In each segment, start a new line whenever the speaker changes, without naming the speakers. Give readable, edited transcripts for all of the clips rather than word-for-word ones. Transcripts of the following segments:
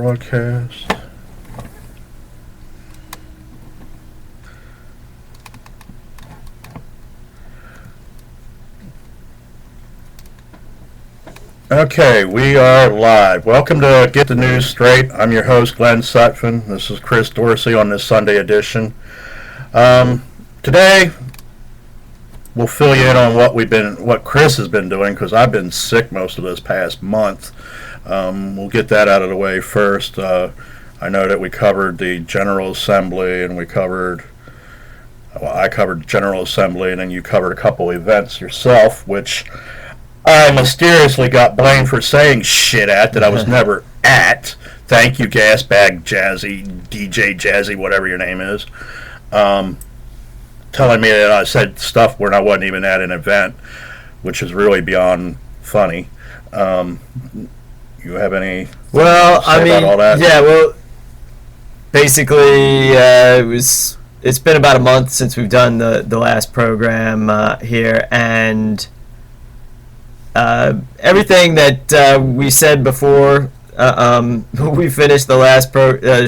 broadcast. Okay, we are live. Welcome to Get the News Straight. I'm your host, Glenn Sutphin. This is Chris Dorsey on this Sunday edition. Today, we'll fill you in on what Chris has been doing, because I've been sick most of this past month. We'll get that out of the way first. I know that we covered the General Assembly, and I covered the General Assembly, and then you covered a couple events yourself, which I mysteriously got blamed for saying shit at that I was never at. Thank you, Gasbag Jazzy, DJ Jazzy, whatever your name is. Telling me that I said stuff when I wasn't even at an event, which is really beyond funny. You have any?
Well, I mean,
all that?
Yeah. Well, basically, it's been about a month since we've done the last program here, and everything that we said before we finished the last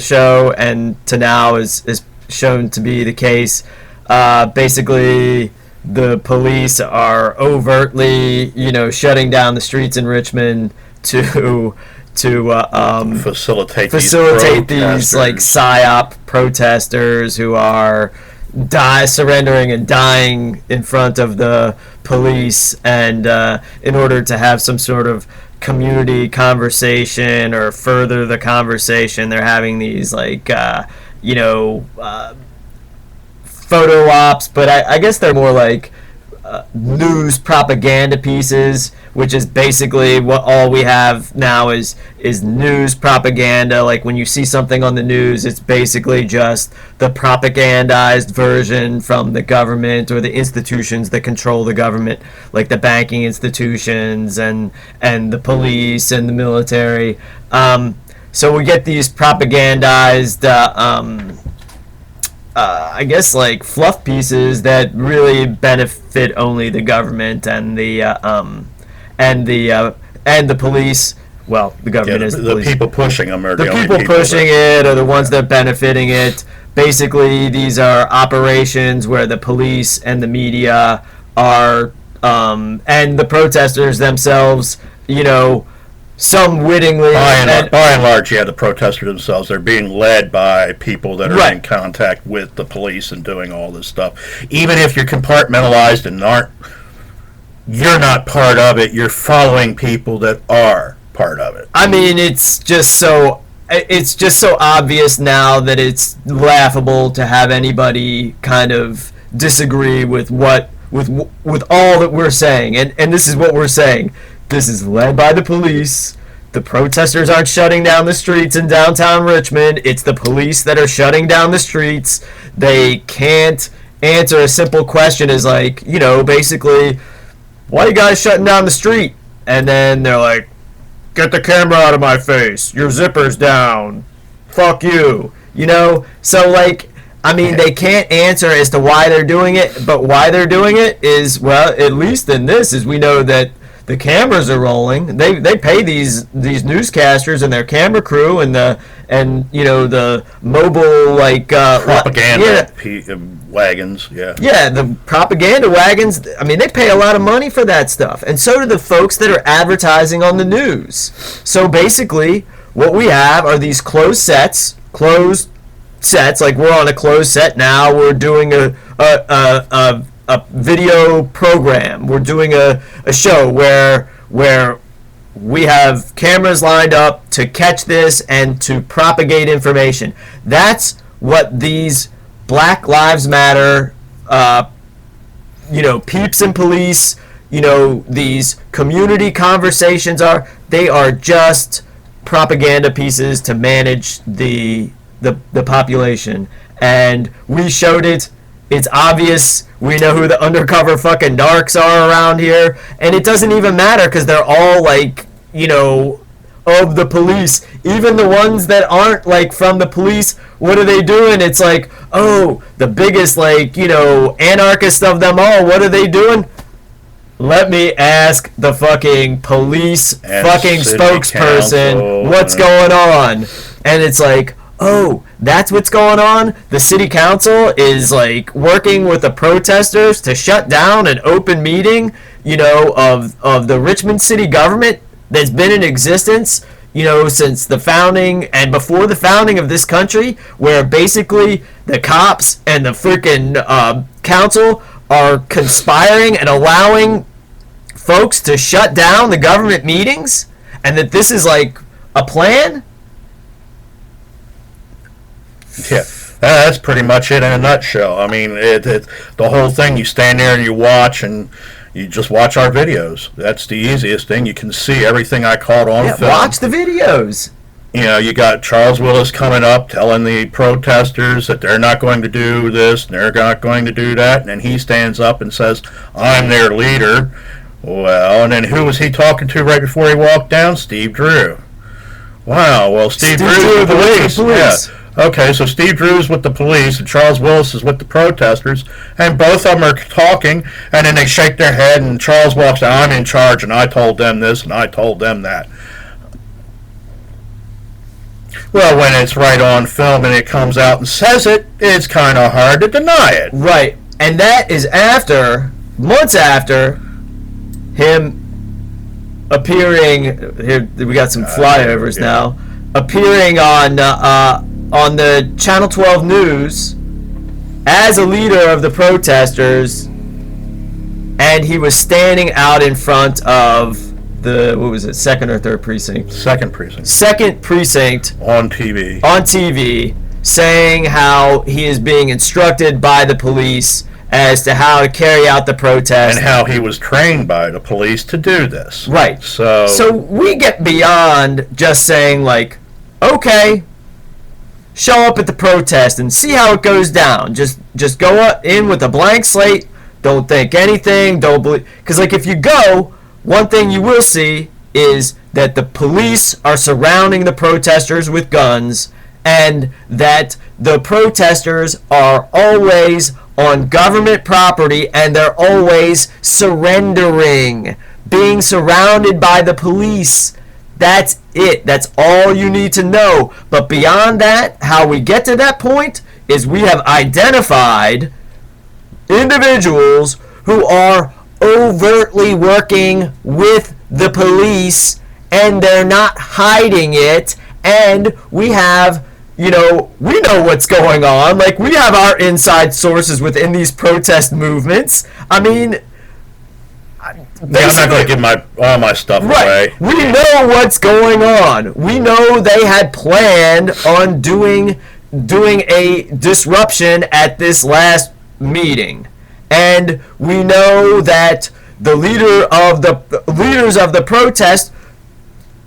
show and to now is shown to be the case. Basically, the police are overtly, shutting down the streets in Richmond to
facilitate
these like PSYOP protesters who are surrendering and dying in front of the police, and in order to have some sort of community conversation or further the conversation, they're having these photo ops, but I guess they're more like news propaganda pieces, which is basically what all we have now is news propaganda. Like when you see something on the news, it's basically just the propagandized version from the government or the institutions that control the government, like the banking institutions and the police and the military. So we get these propagandized I guess like fluff pieces that really benefit only the government and the police. Well, the government is the police.
The people pushing them are
the
only
people pushing it are the ones that are benefiting it. Basically, these are operations where the police and the media are, and the protesters themselves, some wittingly.
By and large, yeah, the protesters themselves, they're being led by people that are in contact with the police and doing all this stuff. Even if you're compartmentalized and you're not part of it, you're following people that are part of it.
I mean, it's just so obvious now that it's laughable to have anybody kind of disagree with all that we're saying, and this is what we're saying. This is led by the police. The protesters aren't shutting down the streets in downtown Richmond. It's the police that are shutting down the streets. They can't answer a simple question as like, basically, why are you guys shutting down the street? And then they're like, get the camera out of my face. Your zipper's down. Fuck you. So like, I mean, they can't answer as to why they're doing it, but why they're doing it is, well, at least in this, is we know that the cameras are rolling. They pay these newscasters and their camera crew and the mobile
propaganda wagons.
Yeah, the propaganda wagons. I mean, they pay a lot of money for that stuff, and so do the folks that are advertising on the news. So basically, what we have are these closed sets. Like we're on a closed set now. We're doing a video program. We're doing a show where we have cameras lined up to catch this and to propagate information. That's what these Black Lives Matter, peeps and police, these community conversations are. They are just propaganda pieces to manage the population. And we showed it. It's obvious. We know who the undercover fucking darks are around here. And it doesn't even matter because they're all like, of the police. Even the ones that aren't like from the police, what are they doing? It's like, oh, the biggest anarchist of them all, what are they doing? let me ask the fucking police
And
fucking
city
spokesperson
council
what's
and-
going on. And it's like, oh, that's what's going on? The city council is like working with the protesters to shut down an open meeting, of the Richmond city government that's been in existence, since the founding and before the founding of this country, where basically the cops and the freaking council are conspiring and allowing folks to shut down the government meetings, and that this is like a plan.
Yeah, that's pretty much it in a nutshell. I mean, the whole thing, you stand there and you watch, and you just watch our videos. That's the easiest thing. You can see everything I caught on
Yeah,
film.
watch the videos.
You got Charles Willis coming up telling the protesters that they're not going to do this and they're not going to do that, and then he stands up and says, I'm their leader. Well, and then who was he talking to right before he walked down? Steve Drew. Wow, well, Steve Drew's with the police. Yeah. Okay, so Steve Drew's with the police and Charles Willis is with the protesters, and both of them are talking, and then they shake their head, and Charles walks out, I'm in charge, and I told them this, and I told them that. Well, when it's right on film and it comes out and says it, it's kind of hard to deny it.
Right, and that is months after him appearing. Here we got some flyovers now. Appearing on the Channel 12 News as a leader of the protesters, and he was standing out in front of the second or third precinct?
Second precinct.
Second precinct
On TV.
on TV, saying how he is being instructed by the police as to how to carry out the protest.
And how he was trained by the police to do this.
Right. So we get beyond just saying, like, okay, show up at the protest and see how it goes down. Just go in with a blank slate. Don't think anything. Don't believe. Because, like, if you go, one thing you will see is that the police are surrounding the protesters with guns, and that the protesters are always on government property, and they're always surrendering, being surrounded by the police. That's it. That's all you need to know. But beyond that, how we get to that point is we have identified individuals who are overtly working with the police, and they're not hiding it. And we have, we know what's going on. Like, we have our inside sources within these protest movements. I mean,
I'm not going to give all my stuff away.
We know what's going on. We know they had planned on doing a disruption at this last meeting. And we know that the leaders of the protest,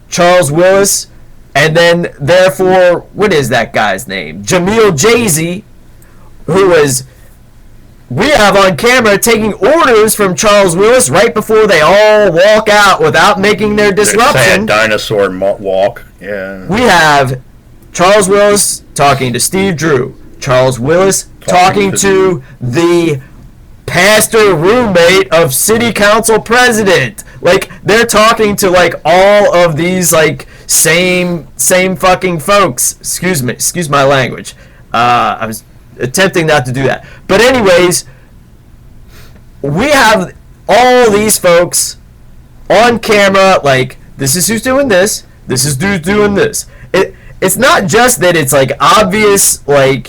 Charles Willis, and then therefore, what is that guy's name? Jamil Jay-Z, we have on camera taking orders from Charles Willis right before they all walk out without making their disruption.
Sad dinosaur walk. Yeah.
We have Charles Willis talking to Steve Drew. Charles Willis talking to the pastor roommate of city council president. Like, they're talking to, like, all of these, like, same fucking folks. Excuse my language. I was attempting not to do that. But anyways, we have all these folks on camera, like, this is who's doing this, this is who's doing this. It's not just that it's, like, obvious, like,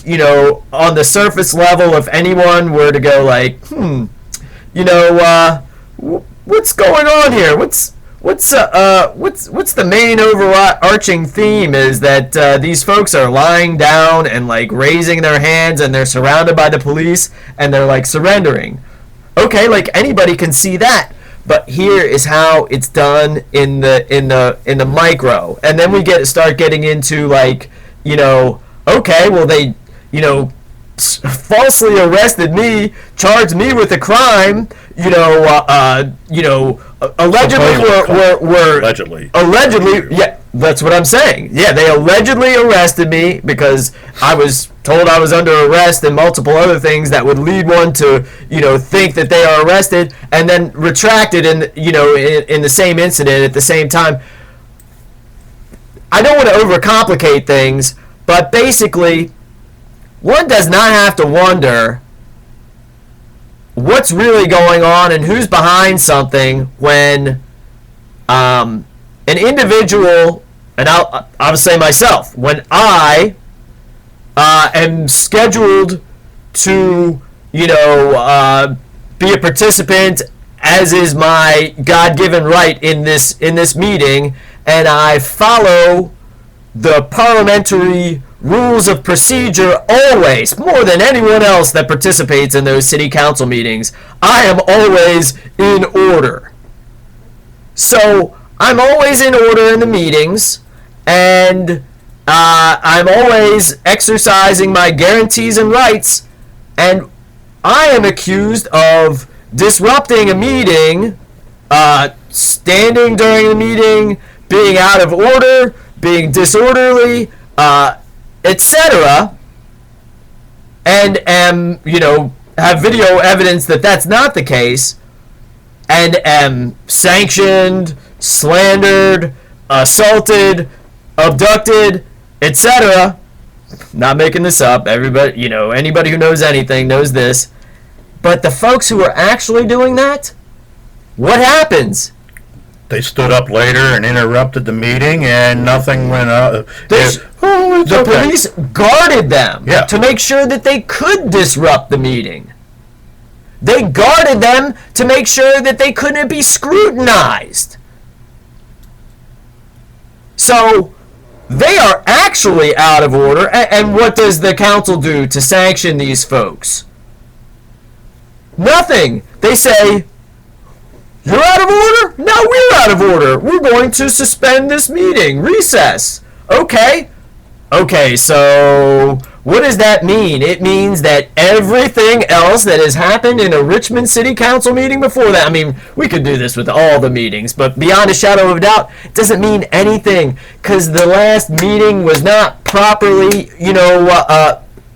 on the surface level, if anyone were to go, like, what's going on here? What's the main overarching theme is that these folks are lying down and, like, raising their hands, and they're surrounded by the police, and they're, like, surrendering. Okay, like, anybody can see that. But here is how it's done in the micro, and then we start getting into, like, okay, well, they falsely arrested me, charged me with a crime, allegedly were
Allegedly.
Allegedly, yeah, That's what I'm saying. Yeah, they allegedly arrested me because I was told I was under arrest and multiple other things that would lead one to, think that they are arrested, and then retracted in the same incident at the same time. I don't want to overcomplicate things, but basically, one does not have to wonder what's really going on and who's behind something when an individual, and I'll say myself, when I am scheduled to, be a participant, as is my God-given right in this meeting, and I follow the parliamentary rules of procedure always, more than anyone else that participates in those city council meetings. I am always in order. So I'm always in order in the meetings, and I'm always exercising my guarantees and rights, and I am accused of disrupting a meeting, standing during the meeting, being out of order, being disorderly, etc., and am, have video evidence that that's not the case, and am sanctioned, slandered, assaulted, abducted, etc. Not making this up. Everybody, anybody who knows anything knows this. But the folks who are actually doing that, what happens?
They stood up later and interrupted the meeting, and nothing went up.
The police guarded them to make sure that they could disrupt the meeting. They guarded them to make sure that they couldn't be scrutinized. So they are actually out of order. And what does the council do to sanction these folks? Nothing. They say, you're out of order? No, we're out of order. We're going to suspend this meeting. Recess. Okay. Okay, so what does that mean? It means that everything else that has happened in a Richmond City Council meeting before that, I mean, we could do this with all the meetings, but beyond a shadow of a doubt, it doesn't mean anything, because the last meeting was not properly,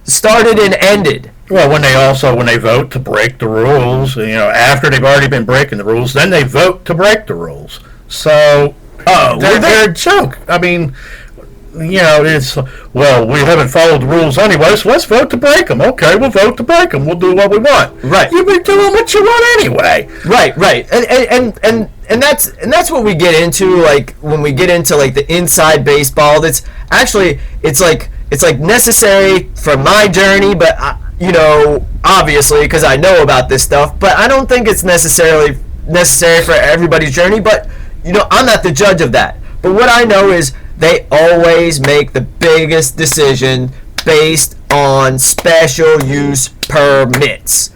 started and ended.
Well, when they vote to break the rules, after they've already been breaking the rules, then they vote to break the rules. So, they're a joke. I mean, it's, well, we haven't followed the rules anyway, so let's vote to break them. Okay, we'll vote to break them. We'll do what we want.
Right.
You've been doing what you want anyway.
Right. And that's what we get into, like, when we get into, like, the inside baseball. That's actually, it's like necessary for my journey, but obviously, because I know about this stuff, but I don't think it's necessary for everybody's journey, but, I'm not the judge of that. But what I know is they always make the biggest decision based on special use permits.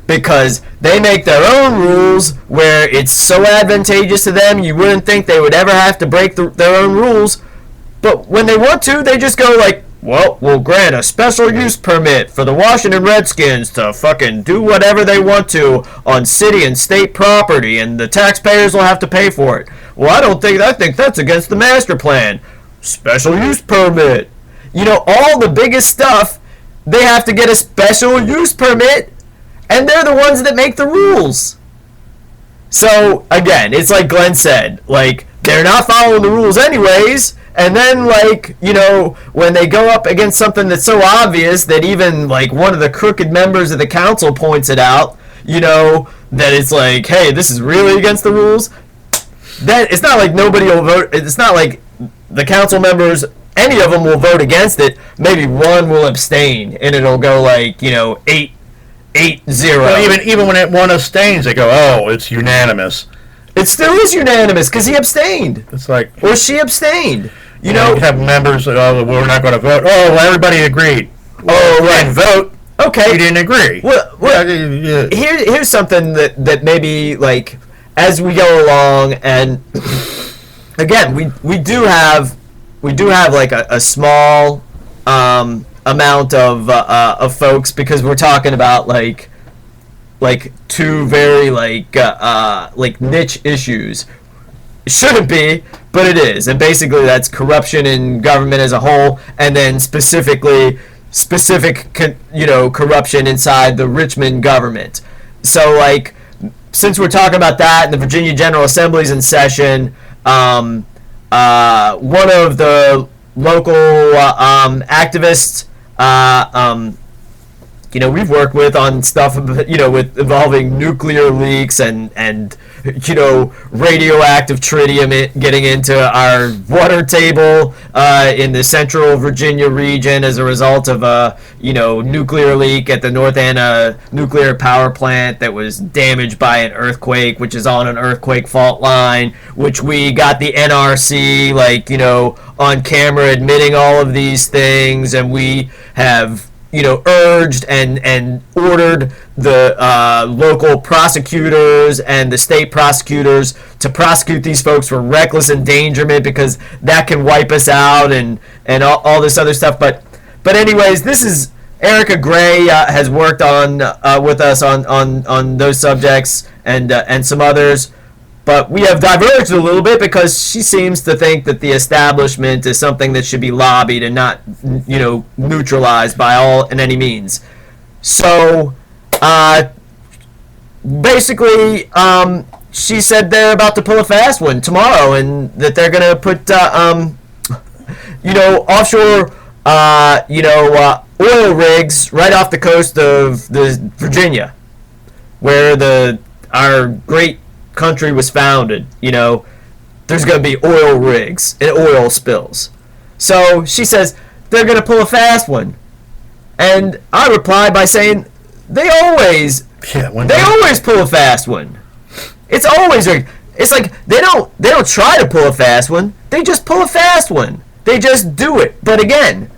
Because they make their own rules where it's so advantageous to them, you wouldn't think they would ever have to break their own rules. But when they want to, they just go like, well, we'll grant a special use permit for the Washington Redskins to fucking do whatever they want to on city and state property, and the taxpayers will have to pay for it. Well, I think that's against the master plan. Special use permit. All the biggest stuff, they have to get a special use permit, and they're the ones that make the rules. So, again, it's like Glenn said, like, they're not following the rules anyways. And then, like, when they go up against something that's so obvious that even, like, one of the crooked members of the council points it out, that it's like, hey, this is really against the rules. That it's not like nobody will vote. It's not like the council members, any of them will vote against it. Maybe one will abstain, and it'll go like, 8-0.
Well, even when one abstains, they go, oh, it's unanimous.
It still is unanimous because he abstained.
It's like,
or she abstained.
You have members that, we're not going to vote. Oh, well, everybody agreed.
Oh, right.
And vote.
Okay.
You didn't agree.
Well,
yeah.
Here's something that maybe, like, as we go along, and again, we do have like a small amount of folks, because we're talking about like two very like niche issues. It shouldn't be, but it is. And basically that's corruption in government as a whole, and then specific corruption inside the Richmond government. So like, since we're talking about that and the Virginia General Assembly's in session, one of the local activists, we've worked with on stuff, with involving nuclear leaks and radioactive tritium getting into our water table in the central Virginia region as a result of a, nuclear leak at the North Anna nuclear power plant that was damaged by an earthquake, which is on an earthquake fault line, which we got the NRC, on camera admitting all of these things, and we have urged and ordered the local prosecutors and the state prosecutors to prosecute these folks for reckless endangerment, because that can wipe us out and all this other stuff. But anyways, this is Erica Gray has worked on with us on those subjects and some others. But we have diverged a little bit because she seems to think that the establishment is something that should be lobbied and not, neutralized by all and any means. So, basically, she said they're about to pull a fast one tomorrow, and that they're going to put, offshore, oil rigs right off the coast of Virginia, where our great country was founded. There's going to be oil rigs and oil spills. So she says they're going to pull a fast one, and I replied by saying they always pull a fast one. It's always rigged. It's like they don't try to pull a fast one, they just pull a fast one. They just do it. But again,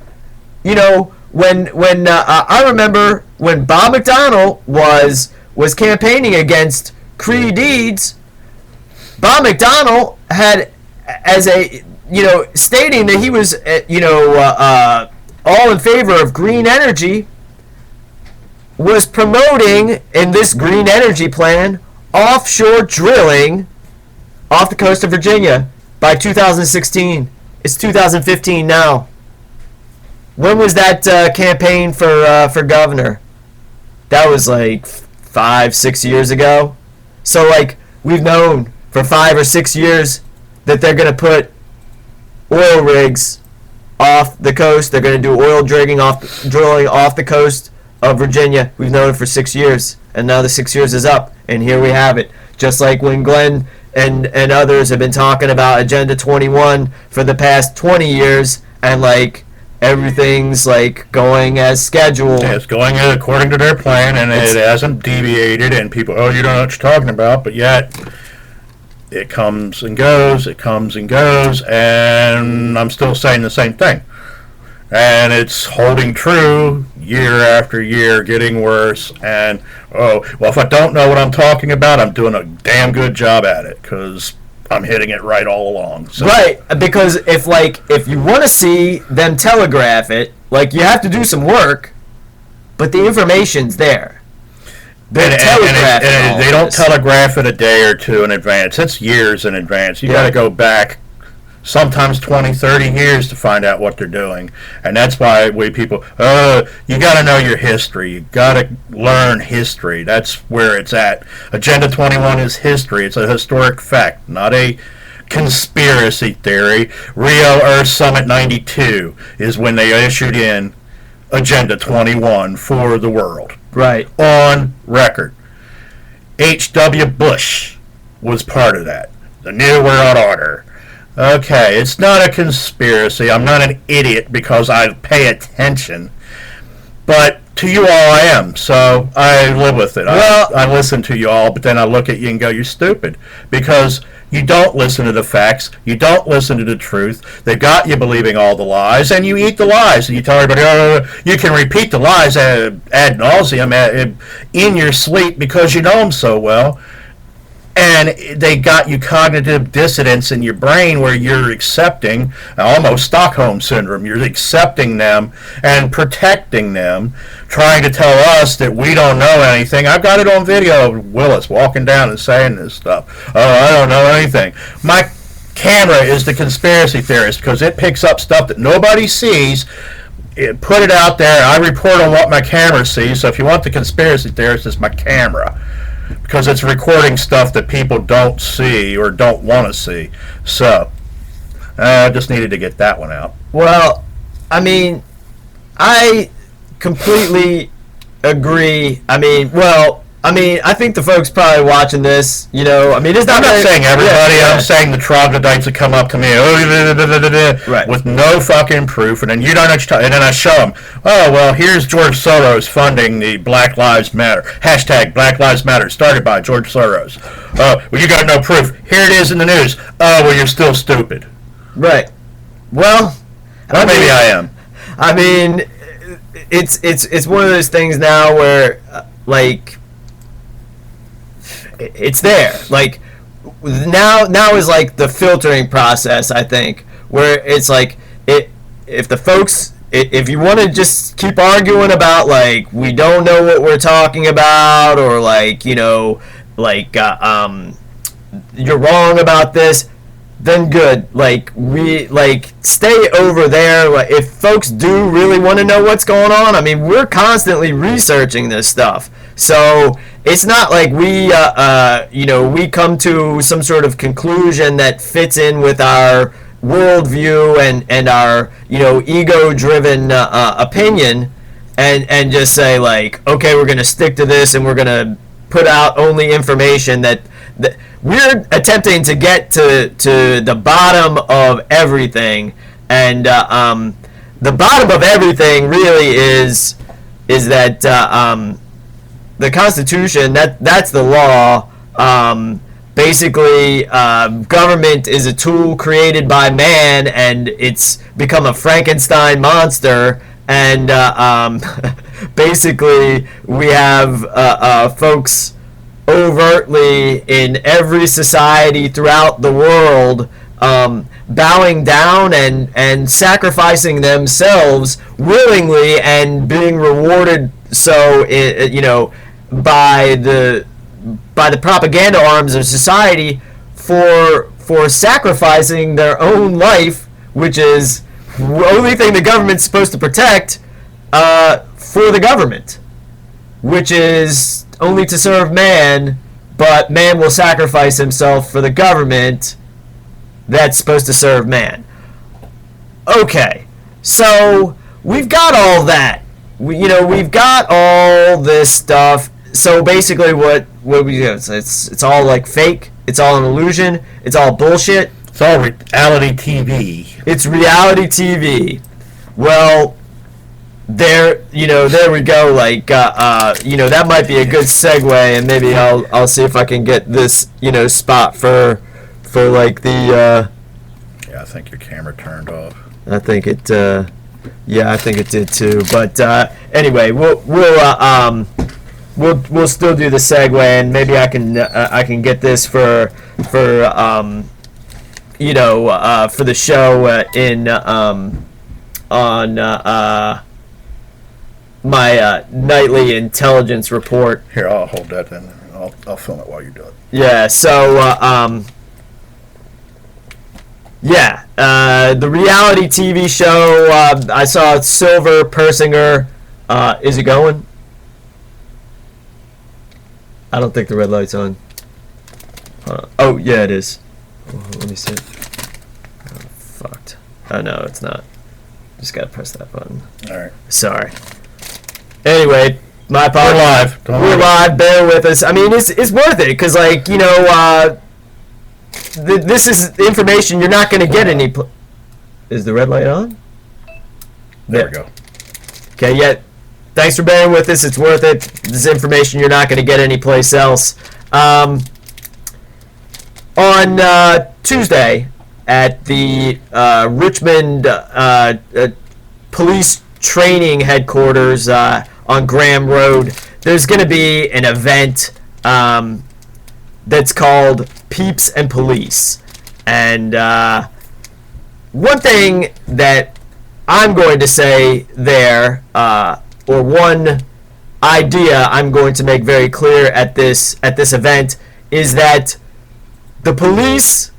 when I remember when Bob McDonnell was campaigning against Cree Deeds, Bob McDonnell had, as a, stating that he was, all in favor of green energy, was promoting in this green energy plan offshore drilling off the coast of Virginia by 2016. It's 2015 now. When was that campaign for governor? That was like 5-6 years ago. So we've known for 5 or 6 years that they're going to put oil rigs off the coast. They're going to do oil drilling off the coast of Virginia. We've known it for 6 years, and now the 6 years is up, and here we have it. Just like when Glenn and others have been talking about Agenda 21 for the past 20 years, and everything's going as scheduled.
Yeah, it's going according to their plan, and it hasn't deviated, and people, you don't know what you're talking about, but yet it comes and goes, and I'm still saying the same thing. And it's holding true year after year, getting worse, and, if I don't know what I'm talking about, I'm doing a damn good job at it, because I'm hitting it right all along. So.
Right, because if you want to see them telegraph it, you have to do some work, but the information's there.
They don't telegraph it a day or two in advance. It's years in advance. You got to go back sometimes 20, 30 years to find out what they're doing. And that's why you got to know your history. You got to learn history. That's where it's at. Agenda 21 is history. It's a historic fact, not a conspiracy theory. Rio Earth Summit 92 is when they issued in Agenda 21 for the world.
Right.
On record. H.W. Bush was part of that. The New World Order. Okay, it's not a conspiracy. I'm not an idiot because I pay attention. But to you all I am, so I live with it. Well, I listen to you all, but then I look at you and go, you're stupid. Because you don't listen to the facts. You don't listen to the truth. They've got you believing all the lies, and you eat the lies. And you tell everybody, you can repeat the lies ad nauseum in your sleep because you know them so well. And they got you cognitive dissonance in your brain where you're accepting, almost Stockholm Syndrome, you're accepting them and protecting them, trying to tell us that we don't know anything. I've got it on video of Willis walking down and saying this stuff. Oh, I don't know anything. My camera is the conspiracy theorist because it picks up stuff that nobody sees. It put it out there. I report on what my camera sees. So if you want the conspiracy theorist, it's my camera because it's recording stuff that people don't see or don't want to see. So I just needed to get that one out.
Well, I mean, I completely agree. I think the folks probably watching this, it's not.
I'm not saying everybody.
Yeah.
I'm saying the troglodytes that come up to me
Right.
with no fucking proof, and then you don't know what you're talking. And then I show them. Oh well, here's George Soros funding the Black Lives Matter hashtag Black Lives Matter started by George Soros. Oh, well, you got no proof. Here it is in the news. Oh, well, you're still stupid.
Right. Well,
Maybe I am.
I mean, it's one of those things now where it's there. Like now is like the filtering process, I think, where it's like if you want to just keep arguing about like we don't know what we're talking about or you're wrong about this, then good. Stay over there. Like, if folks do really want to know what's going on, I mean, we're constantly researching this stuff. So it's not like we come to some sort of conclusion that fits in with our worldview and our ego-driven opinion, and just say like, okay, we're gonna stick to this and we're gonna put out only information that we're attempting to get to the bottom of everything, and the bottom of everything really is that the Constitution, that's the law. Basically, government is a tool created by man, and it's become a Frankenstein monster. And basically, we have folks overtly in every society throughout the world bowing down and sacrificing themselves willingly and being rewarded by the propaganda arms of society for sacrificing their own life, which is the only thing the government's supposed to protect, for the government, which is only to serve man, but man will sacrifice himself for the government that's supposed to serve man. Okay, so we've got all that. We've got all this stuff. So basically, what we do? It's all like fake. It's all an illusion. It's all bullshit.
It's all reality TV.
It's reality TV. Well, there we go. Like, that might be a good segue, and maybe I'll see if I can get this, spot for like the.
Yeah, I think your camera turned off.
I think it. I think it did too. But anyway, we'll still do the segue, and maybe I can get this for the show on my nightly intelligence report.
Here, I'll hold that then. I'll film it while you do it.
Yeah. So the reality TV show. I saw Silver Persinger. Is it going? I don't think the red light's on. Oh, yeah, it is. Let me see. Oh, fucked. Oh, no, it's not. Just gotta press that button.
Alright.
Sorry. Anyway, my apologies.
We're live.
We're live. Bear with us. I mean, it's worth it, because, like, this is information you're not going to get any... Is the red light on?
There we go.
Okay, yeah. Thanks for bearing with us. It's worth it. This is information you're not going to get anyplace else. On Tuesday, at the Richmond Police Training Headquarters on Graham Road, there's going to be an event that's called Peeps and Police. And one thing that I'm going to say there, or one idea I'm going to make very clear at this event, is that the police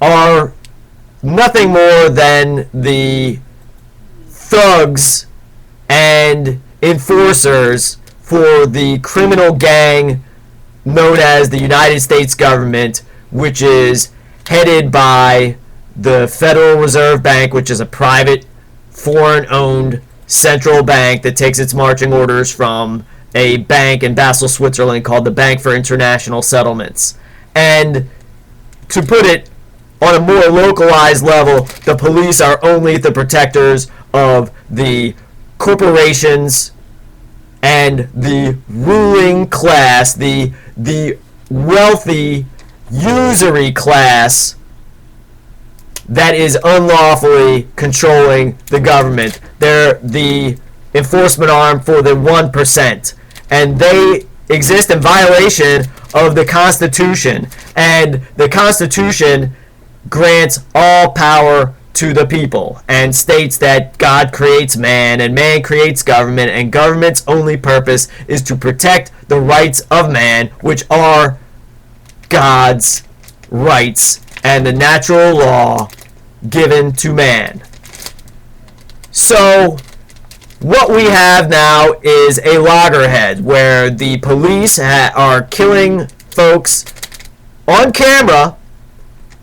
are nothing more than the thugs and enforcers for the criminal gang known as the United States government, which is headed by the Federal Reserve Bank, which is a private, foreign-owned central bank that takes its marching orders from a bank in Basel, Switzerland called the Bank for International Settlements. And to put it on a more localized level, the police are only the protectors of the corporations and the ruling class, the wealthy usury class that is unlawfully controlling the government. They're the enforcement arm for the 1%, and they exist in violation of the Constitution, and the Constitution grants all power to the people and states that God creates man and man creates government, and government's only purpose is to protect the rights of man, which are God's rights and the natural law given to man. So what we have now is a loggerhead where the police are killing folks on camera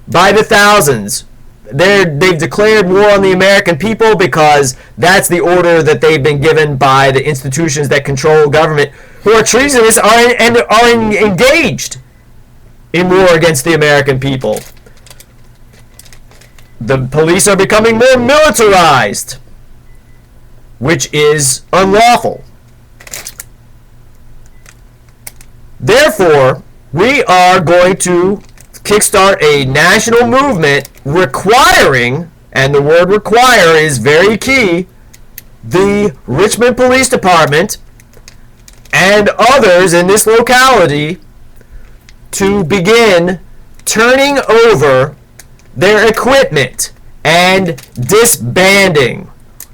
by the thousands. They've declared war on the American people because that's the order that they've been given by the institutions that control government, who are treasonous and are engaged in war against the American people. The police are becoming more militarized, which is unlawful. Therefore, we are going to kickstart a national movement requiring, and the word require is very key, the Richmond Police Department and others in this locality to begin turning over their equipment and disbanding.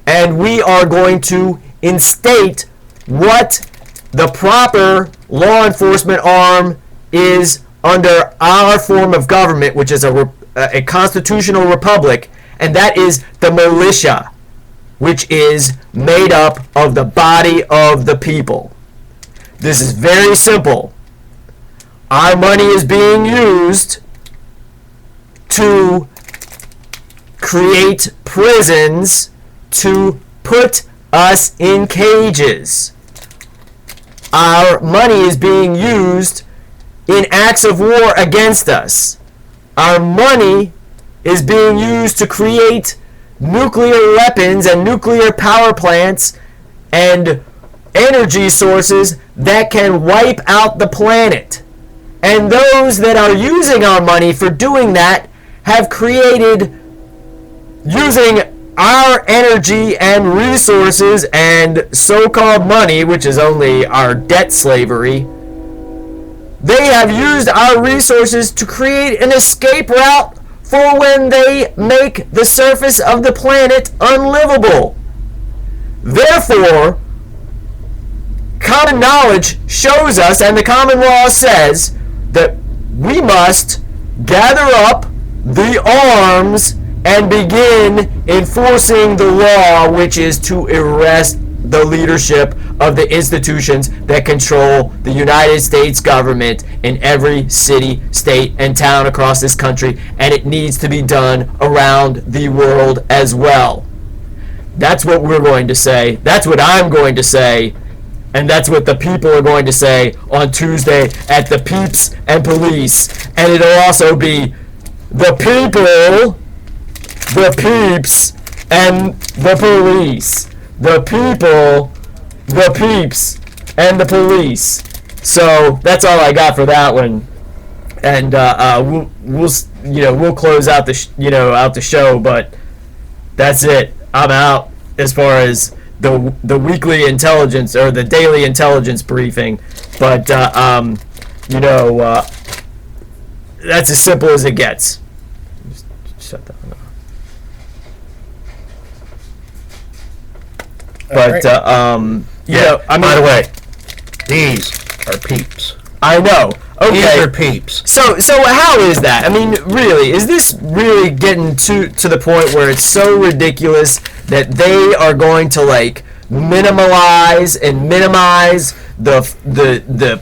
And we are going to instate what the proper law enforcement arm is under our form of government, which is a constitutional republic, and that is the militia, which is made up of the body of the people. This is very simple. Our money is being used to create prisons to put us in cages. Our money is being used in acts of war against us. Our money is being used to create nuclear weapons and nuclear power plants and energy sources that can wipe out the planet. And those that are using our money for doing that have created, using our energy and resources and so-called money, which is only our debt slavery, they have used our resources to create an escape route for when they make the surface of the planet unlivable. Therefore, common knowledge shows us, and the common law says, that we must gather up the arms and begin enforcing the law, which is to arrest the leadership of the institutions that control the United States government in every city, state, and town across this country, and it needs to be done around the world as well. That's what we're going to say. That's what I'm going to say. And that's what the people are going to say on Tuesday at the Peeps and Police. And it'll also be the people, the peeps, and the police. The people, the peeps, and the police. So that's all I got for that one. And we'll close out the show, but that's it. I'm out as far as the weekly intelligence or the daily intelligence briefing. But that's as simple as it gets. Just shut that one off. But
by the way, these are peeps.
I know. Okay.
These are peeps.
So how is that? I mean, really, is this really getting to the point where it's so ridiculous that they are going to like minimize the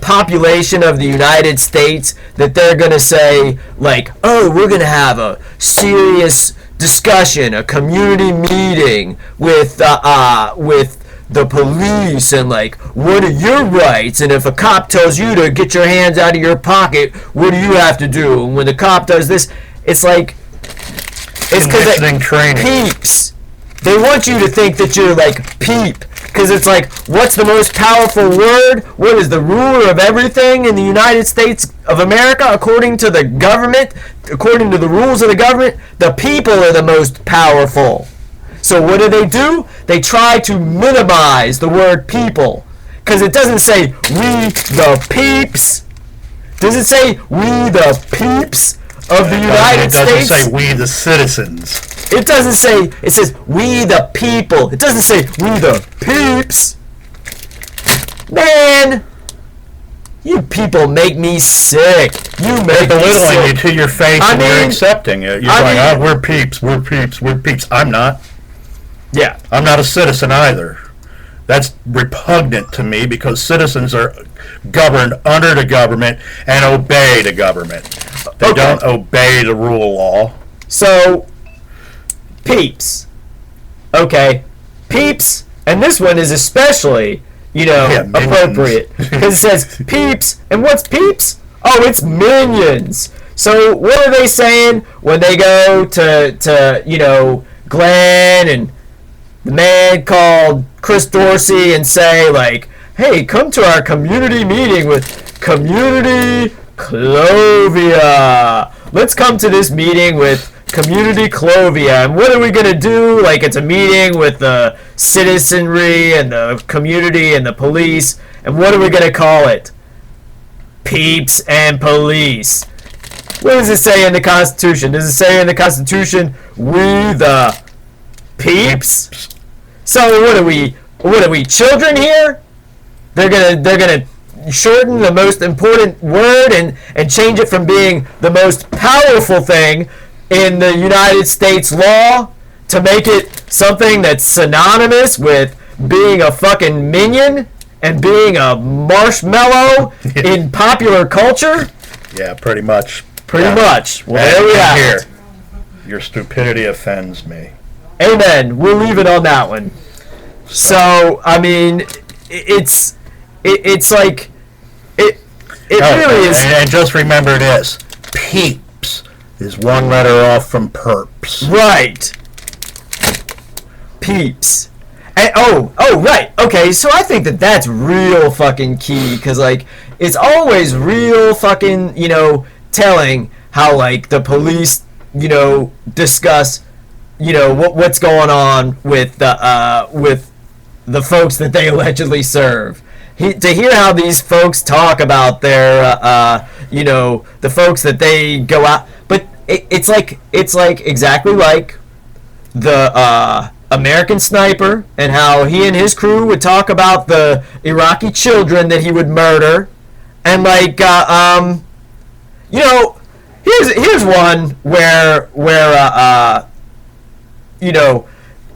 population of the United States, that they're going to say like, oh, we're going to have a serious discussion, a community meeting with the police, and like, what are your rights, and if a cop tells you to get your hands out of your pocket, what do you have to do, and when the cop does this, it's like, it's because peeps, they want you to think that you're like peep, because it's like, what's the most powerful word? What is the ruler of everything in the United States of America? According to the government, according to the rules of the government, the people are the most powerful. So what do? They try to minimize the word people, because it doesn't say we the peeps. Does it say we the peeps of the United States?
It doesn't say we the citizens.
It doesn't say, it says we the people. It doesn't say we the peeps. Man, you people make me sick. You make me
belittling you
sick.
to your face, and you're accepting it. You're going, oh, we're peeps, we're peeps, we're peeps. I'm not.
Yeah.
I'm not a citizen either. That's repugnant to me, because citizens are governed under the government and obey the government. They don't obey the rule of law.
So, peeps. Okay. Peeps, and this one is especially, appropriate. Because it says peeps, and what's peeps? Oh, it's minions. So, what are they saying when they go to Glenn and the man called Chris Dorsey and say, like, hey, come to our community meeting with Community Clovia. Let's come to this meeting with Community Clovia. And what are we going to do? Like, it's a meeting with the citizenry and the community and the police. And what are we going to call it? Peeps and police. What does it say in the Constitution? Does it say in the Constitution, we the peeps? So what are we children here? They're gonna shorten the most important word and change it from being the most powerful thing in the United States law to make it something that's synonymous with being a fucking minion and being a marshmallow in popular culture?
Yeah, pretty much.
Pretty much. Well, there we have it.
Your stupidity offends me.
Amen. We'll leave it on that one. So, I mean, it's like, it really is.
And just remember this: peeps is one letter off from perps.
Right. Peeps. And, right. Okay, so I think that's real fucking key, because, like, it's always real fucking, telling how, like, the police, discuss, what's going on with the folks that they allegedly serve. To hear how these folks talk about their, the folks that they go out, but it's like exactly like the American Sniper, and how he and his crew would talk about the Iraqi children that he would murder, and like here's one where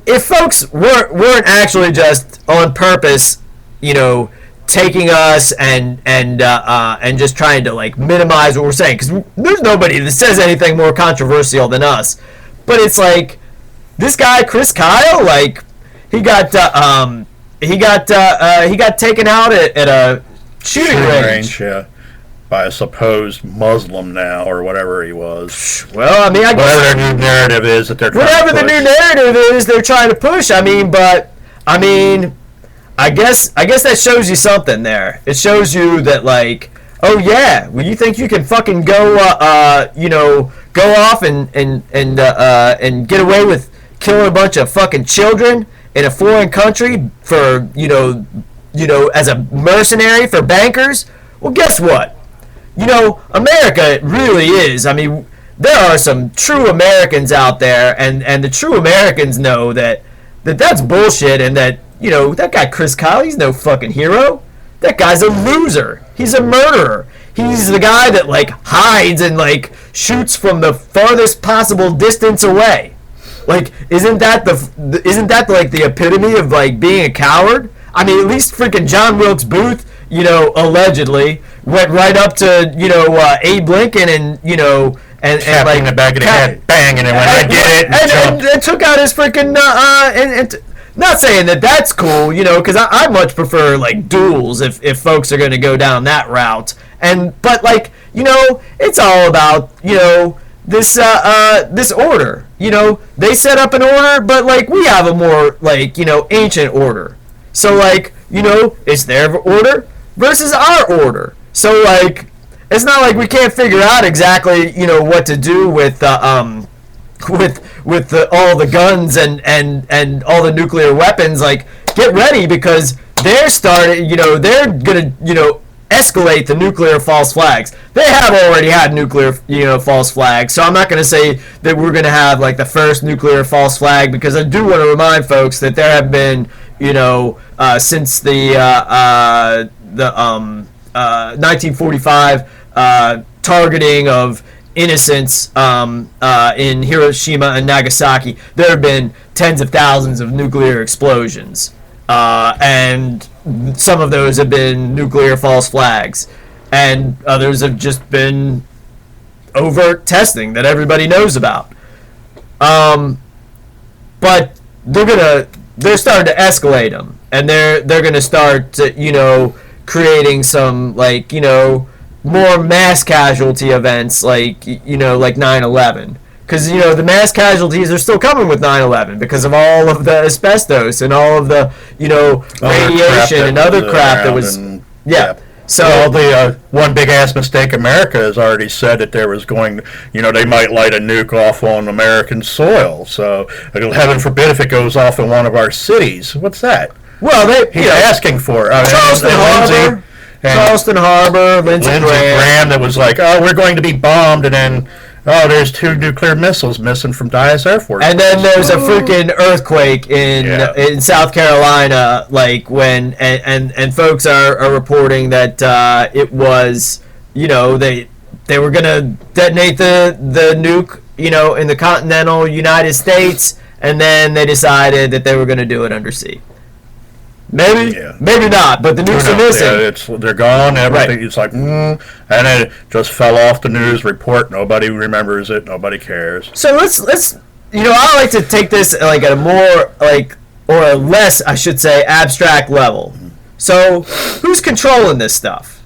if folks weren't actually just on purpose, taking us and just trying to like minimize what we're saying, because there's nobody that says anything more controversial than us, but it's like this guy Chris Kyle, like he got taken out at a shooting range.
Yeah, by a supposed Muslim now, or whatever he was.
Well, I mean, I guess
whatever their new narrative is that they're trying
whatever
to push.
the new narrative is they're trying to push. I guess that shows you something there. It shows you that, like, oh yeah, well, you think you can fucking go off and get away with killing a bunch of fucking children in a foreign country for as a mercenary for bankers? Well, guess what? America really is. I mean, there are some true Americans out there, and the true Americans know that's bullshit, and that that guy Chris Kyle, he's no fucking hero. That guy's a loser. He's a murderer. He's the guy that like hides and like shoots from the farthest possible distance away. Like, isn't that like the epitome of like being a coward? I mean, at least freaking John Wilkes Booth, allegedly went right up to Abe Lincoln and and like
in the back of the head, bang, and then when I did it,
and took out his freaking and not saying that that's cool, because I much prefer like duels if folks are going to go down that route. But like it's all about this order. They set up an order, but like we have a more like ancient order. So like it's their order versus our order. So like it's not like we can't figure out exactly what to do with all the guns and all the nuclear weapons. Like, get ready, because they're they're gonna escalate the nuclear false flags. They have already had nuclear false flags, so I'm not gonna say that we're gonna have like the first nuclear false flag, because I do want to remind folks that there have been since the 1945 targeting of innocents in Hiroshima and Nagasaki, there have been tens of thousands of nuclear explosions, and some of those have been nuclear false flags, and others have just been overt testing that everybody knows about. But they're starting to escalate them, and they're gonna start creating some like more mass casualty events like 9/11, because the mass casualties are still coming with 9/11 because of all of the asbestos and all of the radiation and other crap that was So
the one big ass mistake America has already said that there was going, they might light a nuke off on American soil. So heaven forbid if it goes off in one of our cities. What's that?
Well,
he's asking for
Charleston Harbor, Lindsey
Graham that was like, oh, we're going to be bombed, and then there's 2 nuclear missiles missing from Dyess Air Force.
And then there's a freaking earthquake in South Carolina, like when and folks are reporting that it was they were gonna detonate the nuke in the continental United States, and then they decided that they were gonna do it undersea. Maybe not, but the nukes are missing.
Yeah, they're gone. Everything. Right. It's like, and it just fell off the news report. Nobody remembers it. Nobody cares.
So let's I like to take this like at a more or a less, I should say, abstract level. So who's controlling this stuff?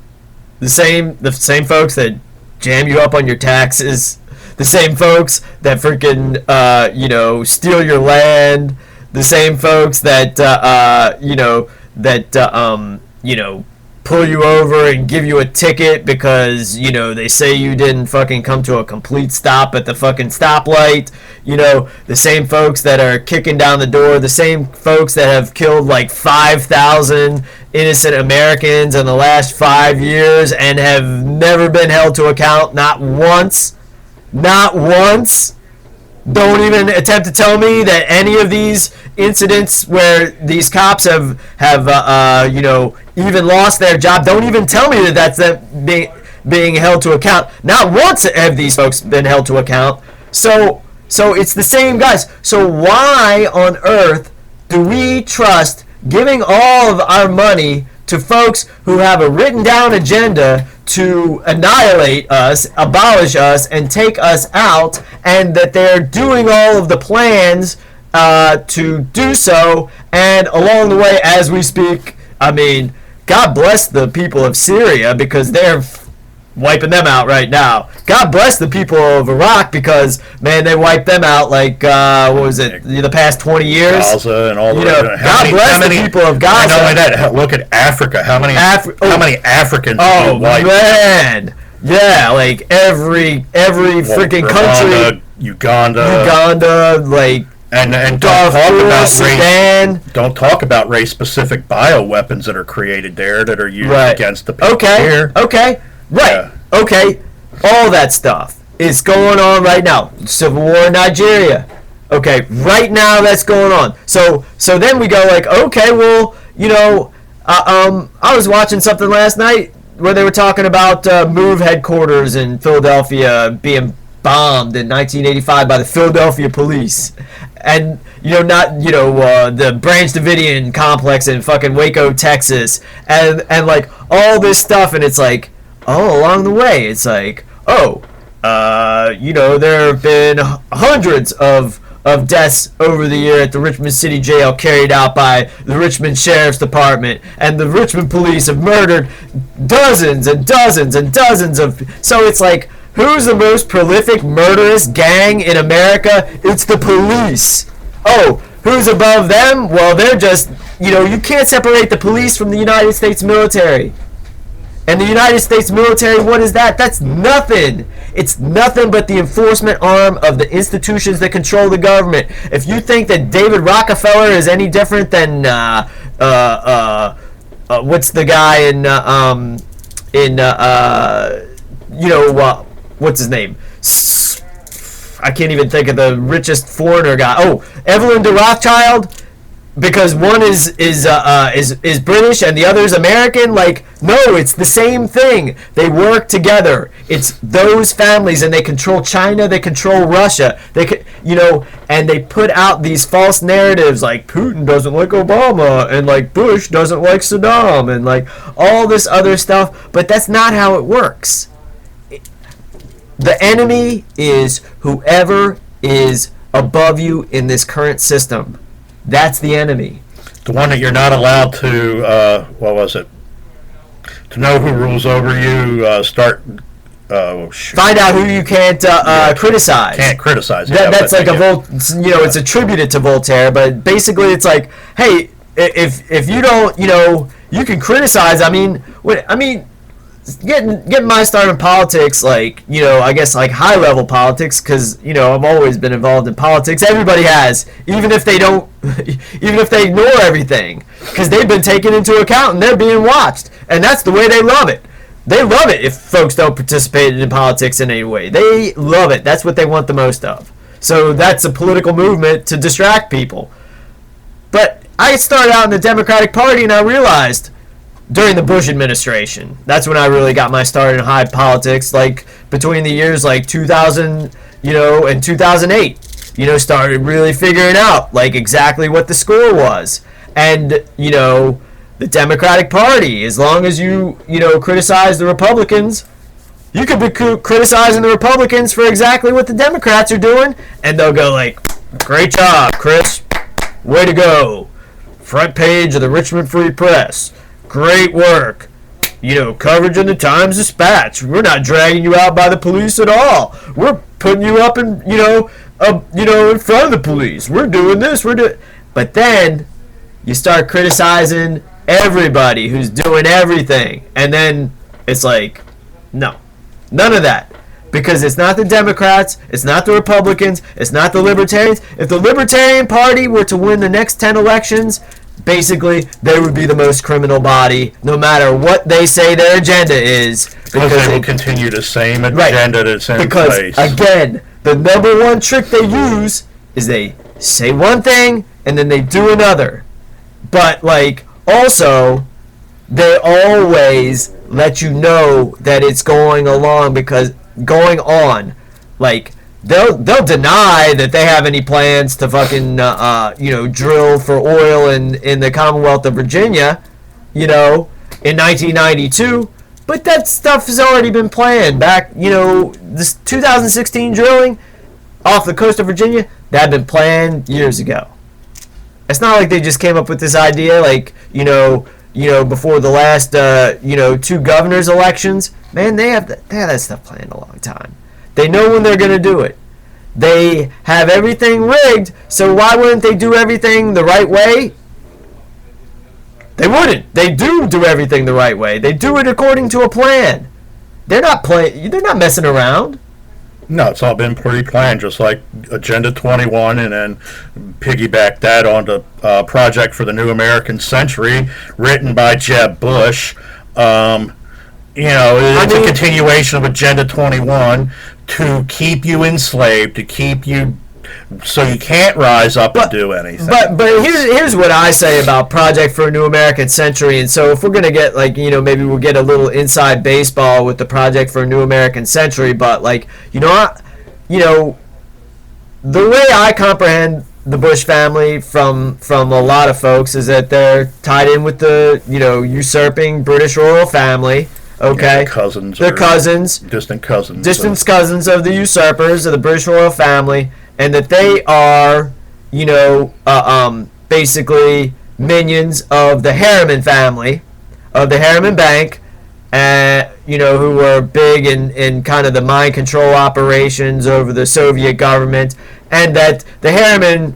The same folks that jam you up on your taxes. The same folks that freaking steal your land. The same folks that pull you over and give you a ticket because they say you didn't fucking come to a complete stop at the fucking stoplight. The same folks that are kicking down the door. The same folks that have killed like 5,000 innocent Americans in the last 5 years and have never been held to account, not once. Don't even attempt to tell me that any of these incidents where these cops have even lost their job, don't even tell me that that's them being held to account. Not once have these folks been held to account. So it's the same guys. So why on earth do we trust giving all of our money to folks who have a written down agenda to annihilate us, abolish us, and take us out, and that they're doing all of the plans to do so, and along the way, as we speak, I mean, God bless the people of Syria, because they're wiping them out right now. God bless the people of Iraq, because man, they wiped them out like what was it, the past 20 years?
Gaza and all the
God bless the people of Gaza.
Not only that, look at Africa. How many Africans?
Oh man, yeah, like every freaking country. Uganda, like.
And don't talk about race-specific bioweapons that are created there that are used against the people here.
Okay. Right. Yeah. Okay. All that stuff is going on right now. Civil war in Nigeria. Okay. Right now that's going on. So then we go like, okay, well, I was watching something last night. where they were talking about Move headquarters in Philadelphia being bombed in 1985 by the Philadelphia police, and not the Branch Davidian complex in fucking Waco, Texas, and like all this stuff, and it's like, oh, along the way, it's like, oh, there have been hundreds of deaths over the year at the Richmond City Jail carried out by the Richmond Sheriff's Department, and the Richmond police have murdered dozens and dozens and dozens of. So it's like, who's the most prolific murderous gang in America? It's the police. Oh, who's above them? Well, they're just, you can't separate the police from the United States military. And the United States military, what is that? That's nothing. It's nothing but the enforcement arm of the institutions that control the government. If you think that David Rockefeller is any different than what's the guy what's his name? I can't even think of the richest foreigner guy. Oh, Evelyn de Rothschild. Because one is British and the other is American. Like, no, it's the same thing. They work together. It's those families, and they control China. They control Russia. And they put out these false narratives like Putin doesn't like Obama, and like Bush doesn't like Saddam, and like all this other stuff. But that's not how it works. The enemy is whoever is above you in this current system. That's the enemy.
The one that you're not allowed to, to know who rules over you,
find out who you can't criticize.
Can't criticize.
That's like it's attributed to Voltaire, but basically it's like, hey, if you don't, you can criticize. Getting my start in politics, I guess like high level politics, because I've always been involved in politics. Everybody has, even if they ignore everything, because they've been taken into account and they're being watched, and that's the way they love it. They love it if folks don't participate in politics in any way. They love it. That's what they want the most of. So that's a political movement to distract people. But I started out in the Democratic Party, and I realized, during the Bush administration, that's when I really got my start in high politics, like between the years like 2000, and 2008, started really figuring out like exactly what the score was. And, the Democratic Party, as long as you criticize the Republicans, you could be criticizing the Republicans for exactly what the Democrats are doing, and they'll go like, great job, Chris, way to go, front page of the Richmond Free Press. Great work. Coverage in the Times-Dispatch. We're not dragging you out by the police at all. We're putting you up in, in front of the police. We're doing this. But then you start criticizing everybody who's doing everything. And then it's like, no, none of that. Because it's not the Democrats, it's not the Republicans, it's not the Libertarians. If the Libertarian Party were to win the next 10 elections, basically, they would be the most criminal body, no matter what they say their agenda is.
Because they will continue the same agenda that's in place.
Because, again, the number one trick they use is they say one thing, and then they do another. But, also, they always let you know that it's going on. They'll deny that they have any plans to fucking drill for oil in the Commonwealth of Virginia, in 1992. But that stuff has already been planned back. This 2016 drilling off the coast of Virginia, that had been planned years ago. It's not like they just came up with this idea before the last two governors' elections. Man, they have that stuff planned a long time. They know when they're going to do it. They have everything rigged, so why wouldn't they do everything the right way? They wouldn't. They do everything the right way. They do it according to a plan. They're not messing around.
No, it's all been pre-planned, just like Agenda 21, and then piggyback that onto Project for the New American Century, written by Jeb Bush. It's a continuation of Agenda 21 to keep you enslaved, to keep you So you can't rise up and do anything.
But here's what I say about Project for a New American Century. And so if we're gonna get like, you know, maybe we'll get a little inside baseball with the Project for a New American Century. But like, you know, the way I comprehend the Bush family from a lot of folks is that they're tied in with the, you know, usurping British royal family. Okay,
cousins.
They're cousins,
distant cousins,
cousins of the usurpers of the British royal family, and that they are, you know, basically minions of the Harriman family, of the Harriman Bank, you know, who were big in kind of the mind control operations over the Soviet government, and that the Harriman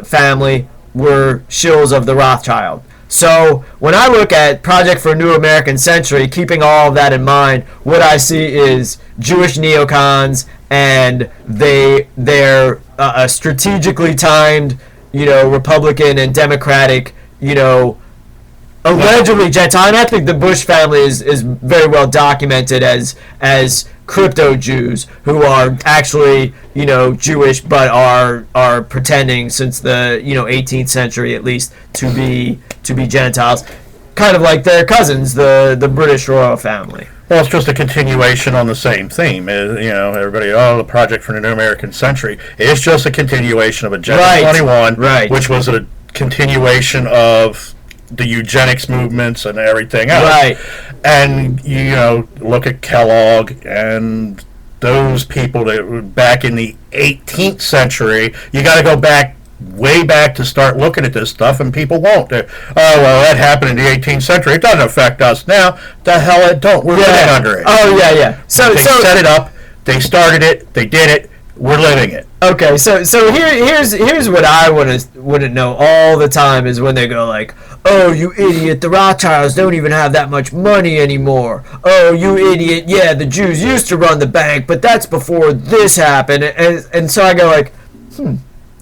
family were shills of the Rothschild. So when I look at Project for a New American Century, keeping all of that in mind, what I see is Jewish neocons, and they're strategically timed, you know, Republican and Democratic, you know, allegedly Gentile. And I think the Bush family is very well documented as crypto Jews who are actually, you know, Jewish, but are pretending since the, you know, 18th century at least to be Gentiles, kind of like their cousins, the British royal family.
Well, it's just a continuation on the same theme. You know, everybody, the Project for the New American Century. It's just a continuation of Agenda 21,
right,
which was a continuation of the eugenics movements and everything else.
Right.
And, you know, look at Kellogg and those people that were back in the 18th century. You got to go back, way back, to start looking at this stuff, and people won't. Oh, well, that happened in the 18th century. It doesn't affect us now. The hell it don't. We're living under it.
Oh, yeah. So
they set it up. They started it. They did it. We're living it.
Okay, so here's what I want to know all the time is when they go like, oh, you idiot, the Rothschilds don't even have that much money anymore. Oh, you idiot, yeah, the Jews used to run the bank, but that's before this happened. And so I go like,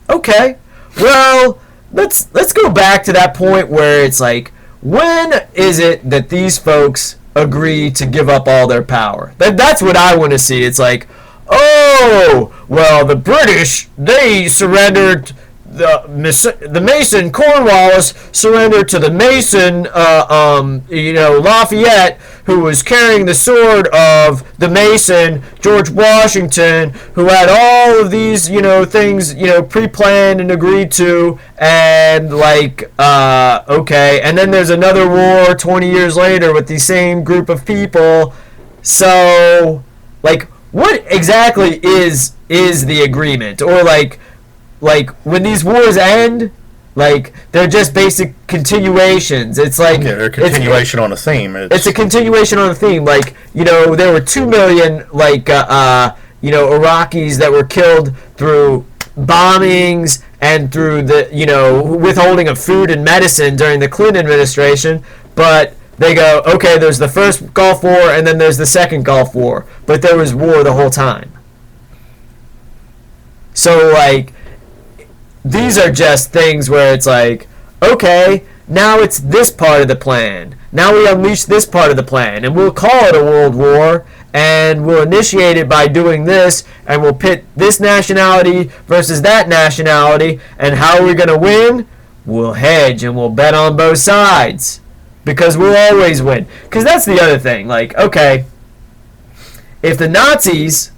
okay, well, let's go back to that point where it's like, when is it that these folks agree to give up all their power? That's what I want to see. It's like, oh, well, the British, they surrendered, the Mason Cornwallis surrendered to the Mason, you know, Lafayette, who was carrying the sword of the Mason, George Washington, who had all of these, you know, things, you know, pre-planned and agreed to, and like, okay, and then there's another war 20 years later with the same group of people. So, like, what exactly is the agreement? Or like when these wars end, like they're just basic continuations. It's like
they're a continuation on a theme.
It's a continuation on a theme. Like, you know, there were 2 million like you know, Iraqis that were killed through bombings and through the, you know, withholding of food and medicine during the Clinton administration, but they go, okay, there's the first Gulf War and then there's the second Gulf War, but there was war the whole time. So, like, these are just things where it's like, okay, now it's this part of the plan. Now we unleash this part of the plan, and we'll call it a world war, and we'll initiate it by doing this, and we'll pit this nationality versus that nationality, and how are we going to win? We'll hedge, and we'll bet on both sides. Because we'll always win. Because that's the other thing. Like, okay, if the Nazis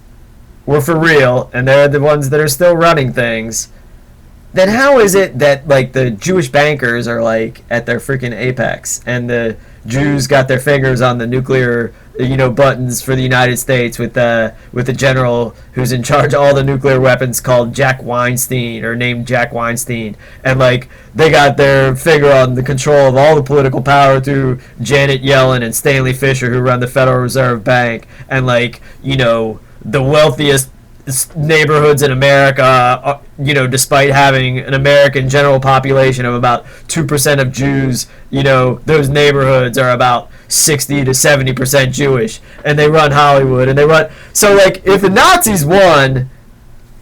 were for real, and they're the ones that are still running things, then how is it that, like, the Jewish bankers are, like, at their freaking apex, and the Jews got their fingers on the nuclear, you know, buttons for the United States with the general who's in charge of all the nuclear weapons called Jack Weinstein, or named Jack Weinstein, and like they got their finger on the control of all the political power through Janet Yellen and Stanley Fischer, who run the Federal Reserve Bank, and like, you know, the wealthiest neighborhoods in America, you know, despite having an American general population of about 2% of Jews, you know, those neighborhoods are about 60 to 70% Jewish, and they run Hollywood, and they run. So, like, if the Nazis won,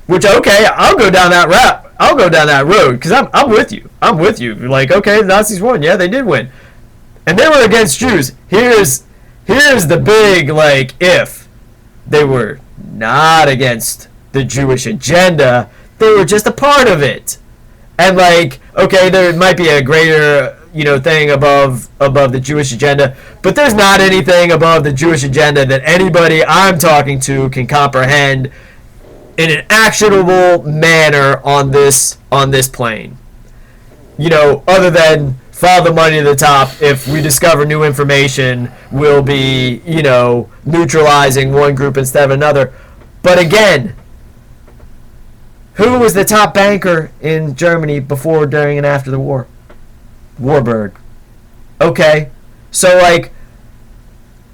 which, okay, I'll go down that route. I'll go down that road, because I'm with you. I'm with you. Like, okay, the Nazis won. Yeah, they did win. And they were against Jews. Here's the big, like, if they were not against the Jewish agenda. They were just a part of it. And like, okay, there might be a greater, thing above the Jewish agenda, but there's not anything above the Jewish agenda that anybody I'm talking to can comprehend in an actionable manner on this plane. Other than follow the money to the top. If we discover new information, we'll be, neutralizing one group instead of another. But again, who was the top banker in Germany before, during, and after the war? Warburg. Okay, so like,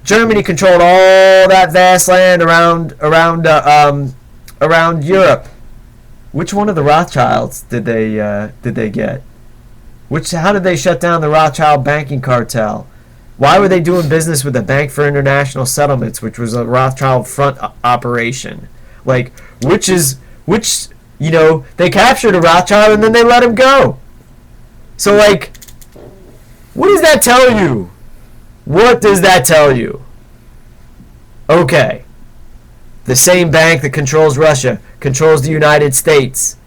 Germany controlled all that vast land around Europe. Which one of the Rothschilds did they get? How did they shut down the Rothschild banking cartel? Why were they doing business with the Bank for International Settlements, which was a Rothschild front operation? Like, they captured a Rothschild and then they let him go. So, like, what does that tell you? What does that tell you? Okay. The same bank that controls Russia controls the United States.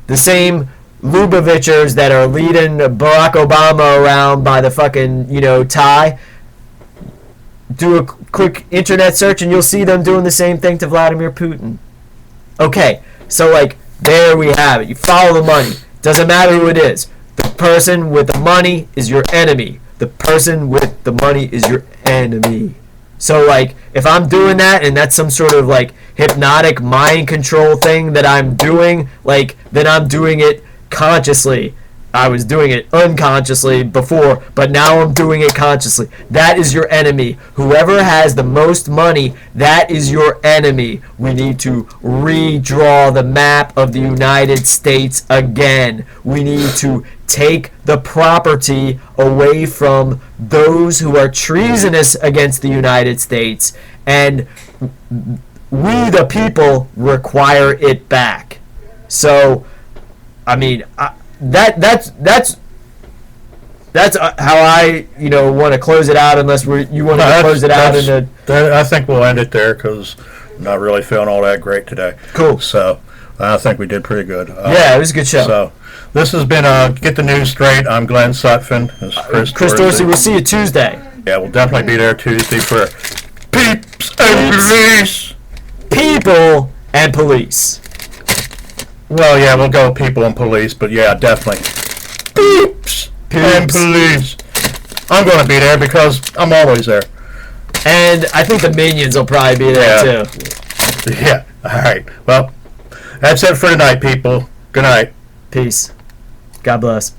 The same Lubovichers that are leading Barack Obama around by the fucking, tie. Do a quick internet search and you'll see them doing the same thing to Vladimir Putin. Okay, so like, there we have it. You follow the money. Doesn't matter who it is. The person with the money is your enemy. The person with the money is your enemy. So like, if I'm doing that and that's some sort of like hypnotic mind control thing that I'm doing, like, then I'm doing it consciously. I was doing it unconsciously before, but now I'm doing it consciously. That is your enemy. Whoever has the most money, that is your enemy. We need to redraw the map of the United States again. We need to take the property away from those who are treasonous against the United States, and we, the people, require it back. So, I mean, that's how I want to close it out. Unless you want to close it out
I think we'll end it there because I'm not really feeling all that great today.
Cool.
So I think we did pretty good.
Yeah, it was a good show.
So this has been Get the News Straight. I'm Glenn Sutphin. This is
Chris Dorsey. We'll see you Tuesday.
Yeah, we'll definitely be there Tuesday for Peeps and Police.
People and police.
Well, yeah, we'll go people and police, but yeah, definitely. Peeps and police. I'm going to be there because I'm always there.
And I think the Minions will probably be there too.
Yeah, all right. Well, that's it for tonight, people. Good night.
Peace. God bless.